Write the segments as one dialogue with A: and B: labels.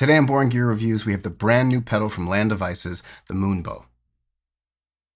A: Today on Boring Gear Reviews, we have the brand new pedal from Land Devices, the Moonbow.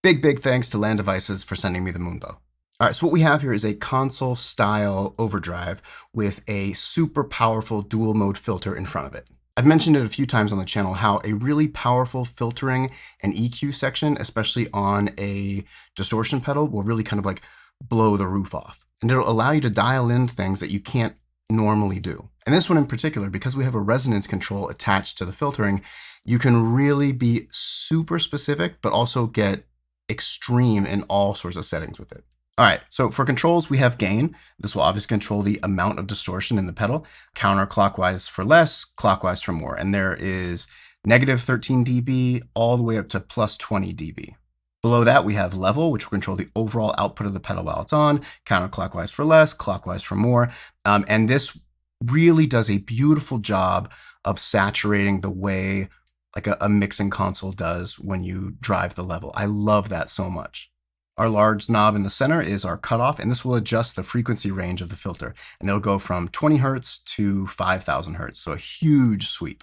A: Big thanks to Land Devices for sending me the Moonbow. All right, so what we have here is a console-style overdrive with a super powerful dual mode filter in front of it. I've mentioned it a few times on the channel how a really powerful filtering and EQ section, especially on a distortion pedal, will really kind of like blow the roof off. And it'll allow you to dial in things that you can't normally do. And this one in particular, because we have a resonance control attached to the filtering, you can really be super specific, but also get extreme in all sorts of settings with it. All right, so for controls, we have gain. This will obviously control the amount of distortion in the pedal, counterclockwise for less, clockwise for more. And there is negative 13 dB all the way up to plus 20 dB. Below that, we have level, which will control the overall output of the pedal while it's on, counterclockwise for less, clockwise for more. And this really does a beautiful job of saturating the way like a mixing console does when you drive the level. I love that so much. Our large knob in the center is our cutoff, and this will adjust the frequency range of the filter. And it'll go from 20 hertz to 5,000 hertz, so a huge sweep.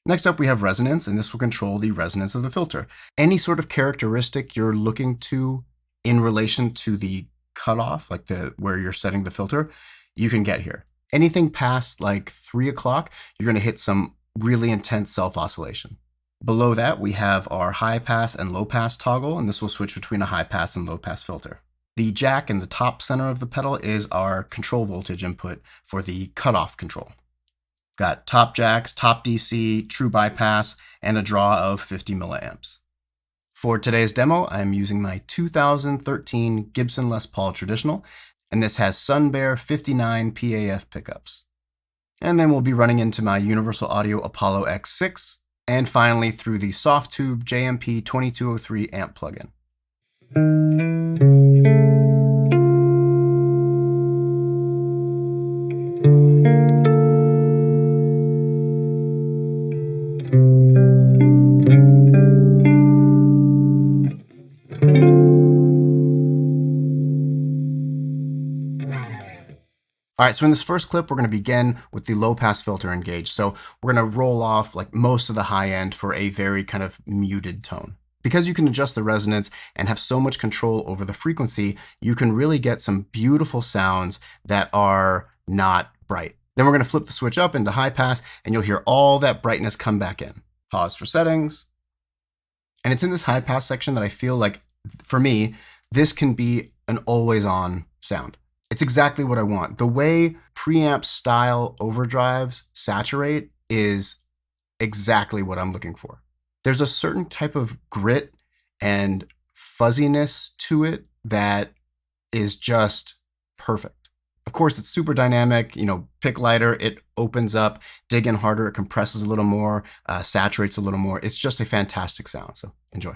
A: Next up, we have resonance, and this will control the resonance of the filter. Any sort of characteristic you're looking to in relation to the cutoff, like where you're setting the filter, you can get here. Anything past like 3 o'clock, you're going to hit some really intense self-oscillation. Below that, we have our high pass and low pass toggle, and this will switch between a high pass and low pass filter. The jack in the top center of the pedal is our control voltage input for the cutoff control. Got top jacks, top DC, true bypass, and a draw of 50 milliamps. For today's demo, I'm using my 2013 Gibson Les Paul Traditional, and this has Sun Bear 59 PAF pickups. And then we'll be running into my Universal Audio Apollo X6, and finally through the Softtube JMP 2203 amp plugin. All right, so in this first clip, we're going to begin with the low pass filter engaged. So we're going to roll off like most of the high end for a very kind of muted tone. Because you can adjust the resonance and have so much control over the frequency, you can really get some beautiful sounds that are not bright. Then we're going to flip the switch up into high pass, and you'll hear all that brightness come back in. Pause for settings. And it's in this high pass section that I feel like, for me, this can be an always on sound. It's exactly what I want. The way preamp style overdrives saturate is exactly what I'm looking for. There's a certain type of grit and fuzziness to it that is just perfect. Of course, it's super dynamic, pick lighter, it opens up, dig in harder, it compresses a little more, saturates a little more. It's just a fantastic sound, so enjoy.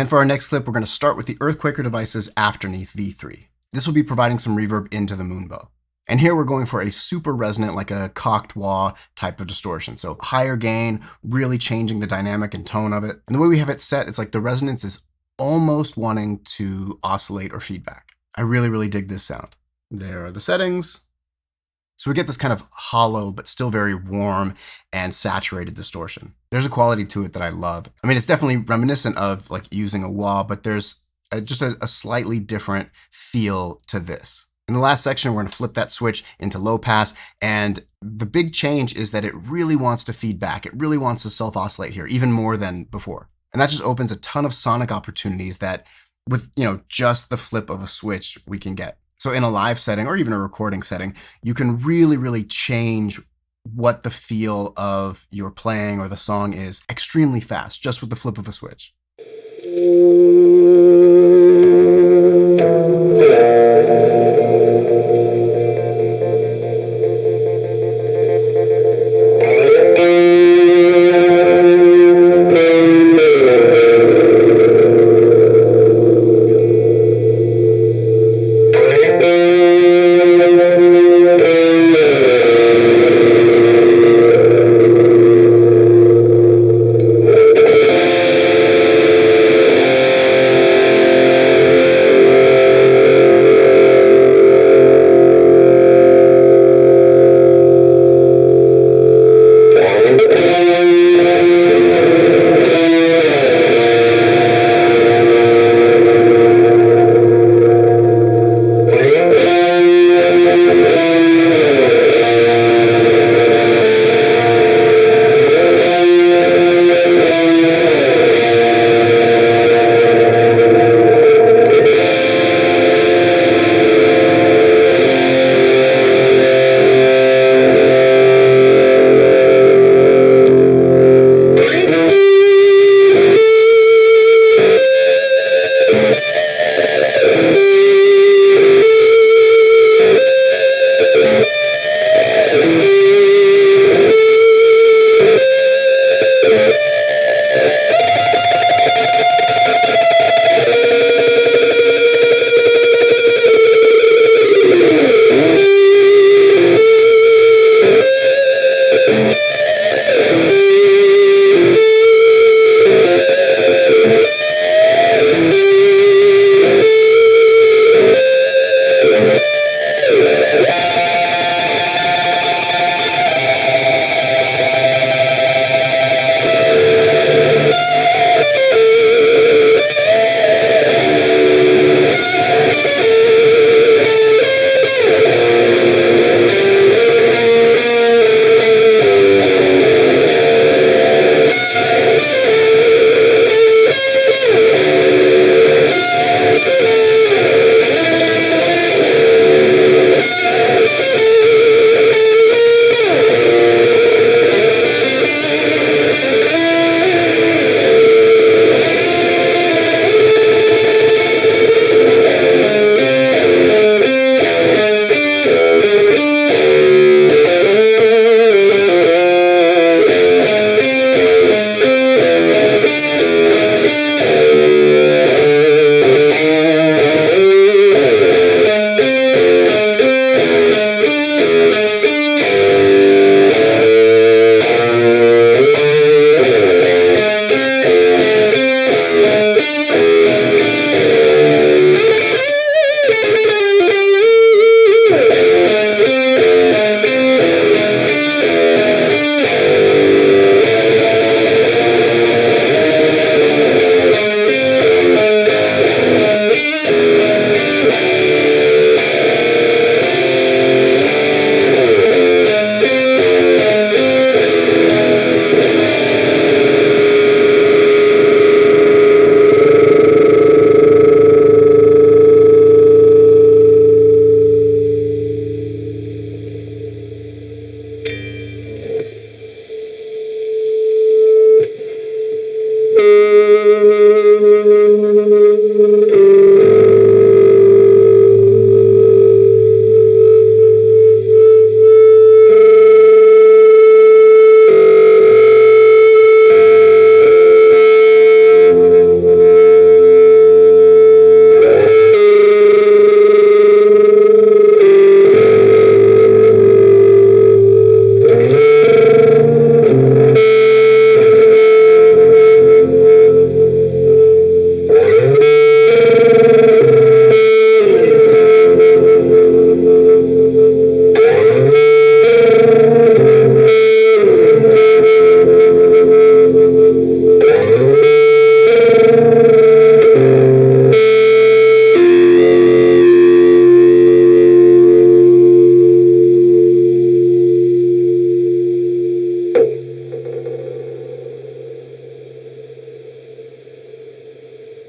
A: And for our next clip, we're going to start with the Earthquaker Devices Afterneath V3. This will be providing some reverb into the Moonbow. And here we're going for a super resonant, like a cocked wah type of distortion. So higher gain, really changing the dynamic and tone of it. And the way we have it set, it's like the resonance is almost wanting to oscillate or feedback. I really, really dig this sound. There are the settings. So we get this kind of hollow, but still very warm and saturated distortion. There's a quality to it that I love. I mean, it's definitely reminiscent of like using a wah, but there's just a slightly different feel to this. In the last section, we're going to flip that switch into low pass. And the big change is that it really wants to feed back. It really wants to self-oscillate here, even more than before. And that just opens a ton of sonic opportunities that with, just the flip of a switch we can get. So in a live setting or even a recording setting, you can really, really change what the feel of your playing or the song is extremely fast, just with the flip of a switch.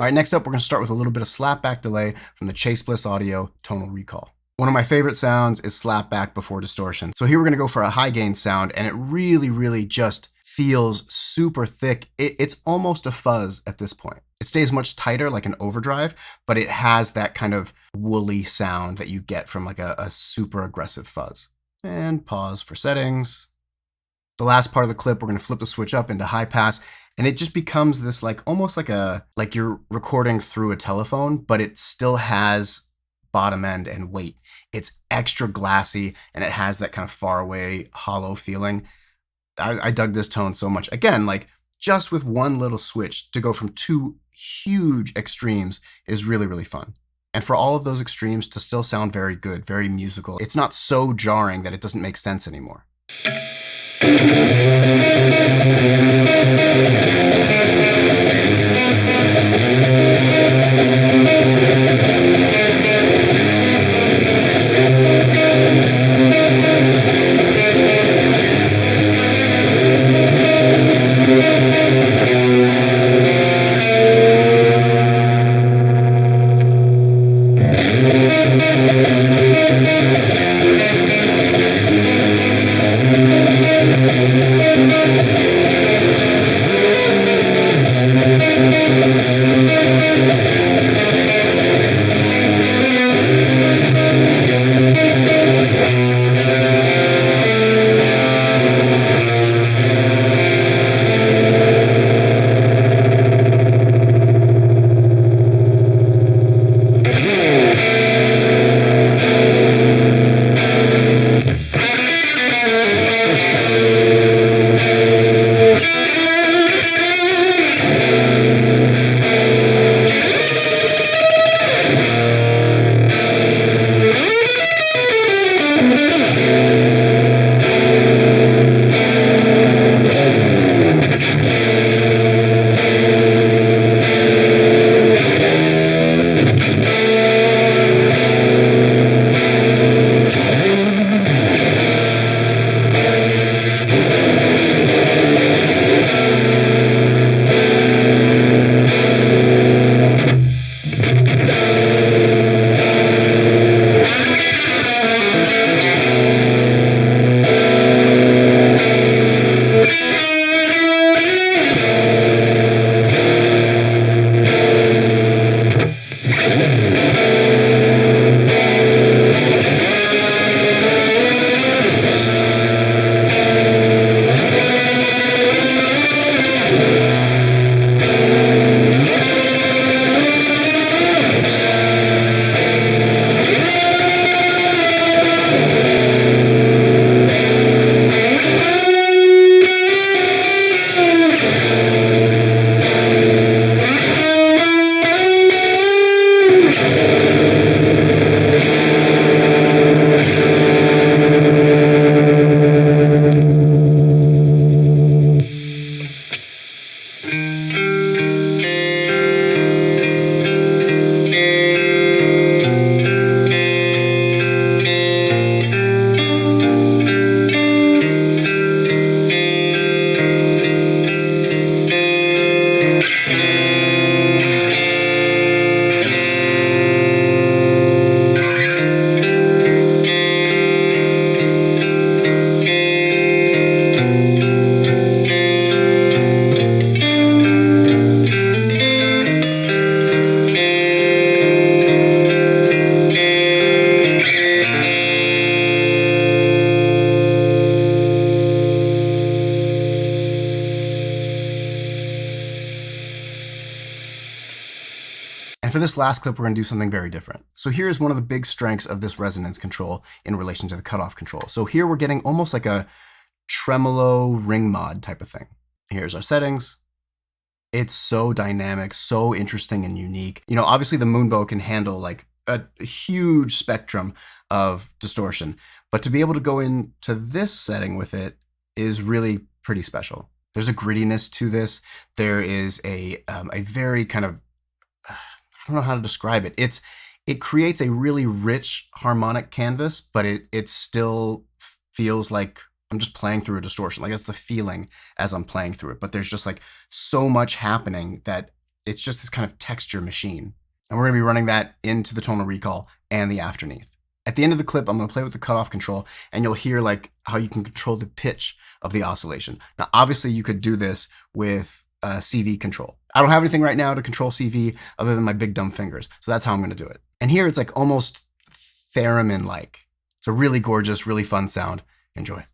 A: All right, next up, we're gonna start with a little bit of slapback delay from the Chase Bliss Audio Tonal Recall. One of my favorite sounds is slapback before distortion. So here we're gonna go for a high gain sound, and it really just feels super thick. It's almost a fuzz at this point. It stays much tighter like an overdrive, but it has that kind of woolly sound that you get from like a super aggressive fuzz. And pause for settings. The last part of the clip, we're gonna flip the switch up into high pass, and it just becomes this like almost like you're recording through a telephone, but it still has bottom end and weight. It's extra glassy, and it has that kind of far away, hollow feeling. I dug this tone so much. Again, like just with one little switch to go from two huge extremes is really fun. And for all of those extremes to still sound very good, very musical, it's not so jarring that it doesn't make sense anymore. And for this last clip, we're going to do something very different. So here's one of the big strengths of this resonance control in relation to the cutoff control. So here we're getting almost like a tremolo ring mod type of thing. Here's our settings. It's so dynamic, so interesting and unique. You know, obviously the Moonbow can handle like a huge spectrum of distortion, but to be able to go into this setting with it is really pretty special. There's a grittiness to this. There is a very kind of, I don't know how to describe it. It creates a really rich harmonic canvas, but it still feels like I'm just playing through a distortion. Like that's the feeling as I'm playing through it. But there's just like so much happening that It's just this kind of texture machine. And we're going to be running that into the tonal recall and the Afterneath. At the end of the clip, I'm going to play with the cutoff control, and you'll hear like how you can control the pitch of the oscillation. Now, obviously, you could do this with CV control. I don't have anything right now to control CV other than my big dumb fingers, so that's how I'm going to do it. And here it's like almost theremin-like. It's a really gorgeous, really fun sound. Enjoy.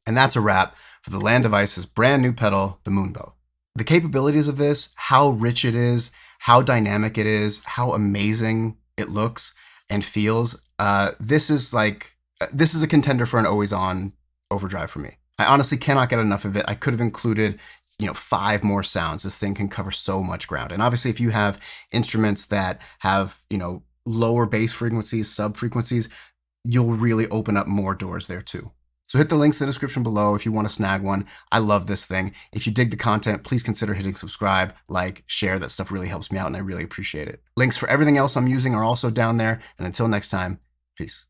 A: And that's a wrap for the Land Devices brand new pedal, the Moonbow. The capabilities of this, how rich it is, how dynamic it is, how amazing it looks and feels. This is a contender for an always on overdrive for me. I honestly cannot get enough of it. I could have included 5 more sounds. This thing can cover so much ground. And obviously if you have instruments that have, lower bass frequencies, sub frequencies, you'll really open up more doors there too. So hit the links in the description below if you want to snag one. I love this thing. If you dig the content, please consider hitting subscribe, like, share. That stuff really helps me out and I really appreciate it. Links for everything else I'm using are also down there. And until next time, peace.